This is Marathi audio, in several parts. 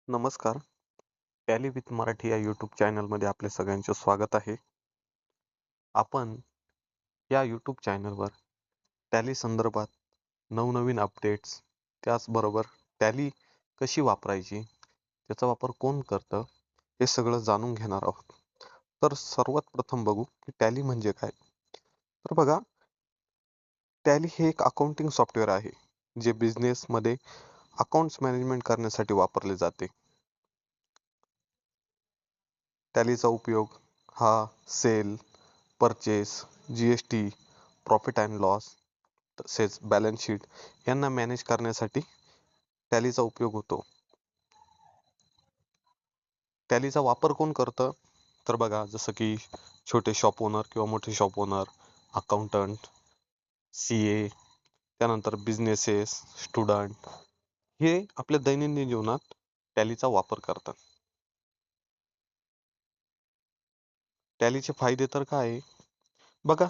नमस्कार. टॅली विथ मराठी या यूट्यूब चॅनलमध्ये आपले सगळ्यांचे स्वागत आहे. आपण या यूट्यूब चॅनलवर टॅली संदर्भात नवनवीन अपडेट्स, त्याचबरोबर टॅली कशी वापरायची, त्याचा वापर कोण करतं, हे सगळं जाणून घेणार आहोत. तर सर्वात प्रथम बघू की टॅली म्हणजे काय. तर बघा, टॅली हे एक अकाउंटिंग सॉफ्टवेअर आहे, जे बिझनेसमध्ये अकाउंट्स मॅनेजमेंट करण्यासाठी वापरले जाते. टॅलीचा उपयोग हा sale, purchase, GST, profit and loss, तसेच बॅलन्स शीट यांना मॅनेज करण्यासाठी टॅलीचा उपयोग होतो. टॅलीचा वापर कोण करतं? तर बघा, जसं की छोटे शॉप ओनर किंवा मोठे शॉप ओनर, अकाउंटंट, सीए, त्यानंतर बिझनेसेस, स्टुडंट, हे आपल्या दैनंदिन जीवनात टॅलीचा वापर करतात. टॅलीचे फायदे तर काय आहे? बघा,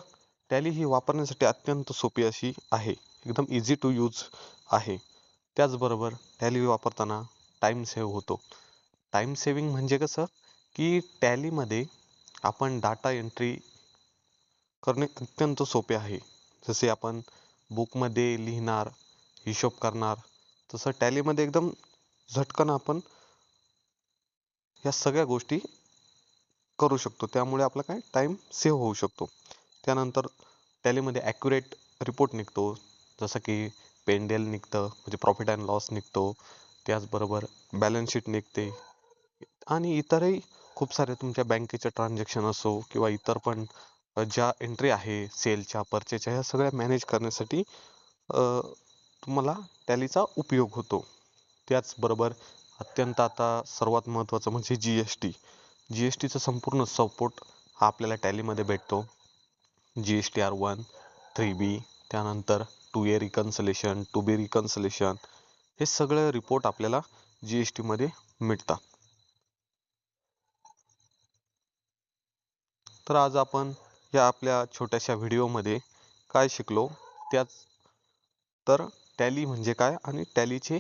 टॅली ही वापरण्यासाठी अत्यंत सोपी अशी आहे. एकदम इझी टू यूज आहे. त्याचबरोबर टॅली वापरताना टाइम सेव्ह होतो. टाइम सेव्हिंग म्हणजे कसं, की टॅलीमध्ये आपण डाटा एंट्री करणे अत्यंत सोपे आहे. जसे आपण बुकमध्ये लिहिणार, हिशोब करणार, तसं टॅलीमध्ये एकदम झटकन आपण या सगळ्या गोष्टी करू शकतो. त्यामुळे आपला काय टाइम सेव्ह होऊ शकतो. त्यानंतर टॅलीमध्ये ॲक्युरेट रिपोर्ट निघतो. जसं की पेंडेल निघतं, म्हणजे प्रॉफिट अँड लॉस निघतो. त्याचबरोबर बॅलन्स शीट निघते आणि इतरही खूप सारे तुमच्या बँकेचे ट्रान्झॅक्शन असो किंवा इतर पण ज्या एंट्री आहे सेलच्या, परचेच्या, ह्या सगळ्या मॅनेज करण्यासाठी तुम्हाला टॅलीचा उपयोग होतो. त्याचबरोबर अत्यंत आता सर्वात महत्त्वाचं म्हणजे जीएसटी. जीएसटीचा संपूर्ण सपोर्ट हा आपल्याला टॅलीमध्ये भेटतो. GSTR1, 3B, त्यानंतर 2A रिकन्सिलेशन, 2B रिकन्सिलेशन, हे सगळे रिपोर्ट आपल्याला जीएसटी मध्ये मिळतात. तर आज आपण या आपल्या छोट्याशा व्हिडिओमध्ये काय शिकलो, त्याच तर टॅली म्हणजे काय आणि टॅलीचे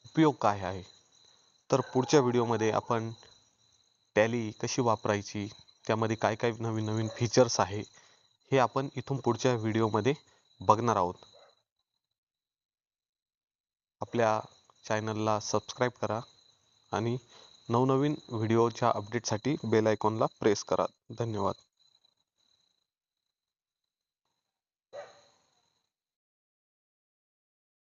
उपयोग काय आहे. तर पुढच्या व्हिडिओमध्ये आपण टॅली कशी वापरायची, त्यामध्ये काय काय नवीन नवीन फीचर्स आहे, हे आपण इथून पुढच्या व्हिडिओमध्ये बघणार आहोत. आपल्या चॅनलला सबस्क्राईब करा आणि नवनवीन व्हिडिओच्या अपडेटसाठी बेल आयकॉनला प्रेस करा. धन्यवाद.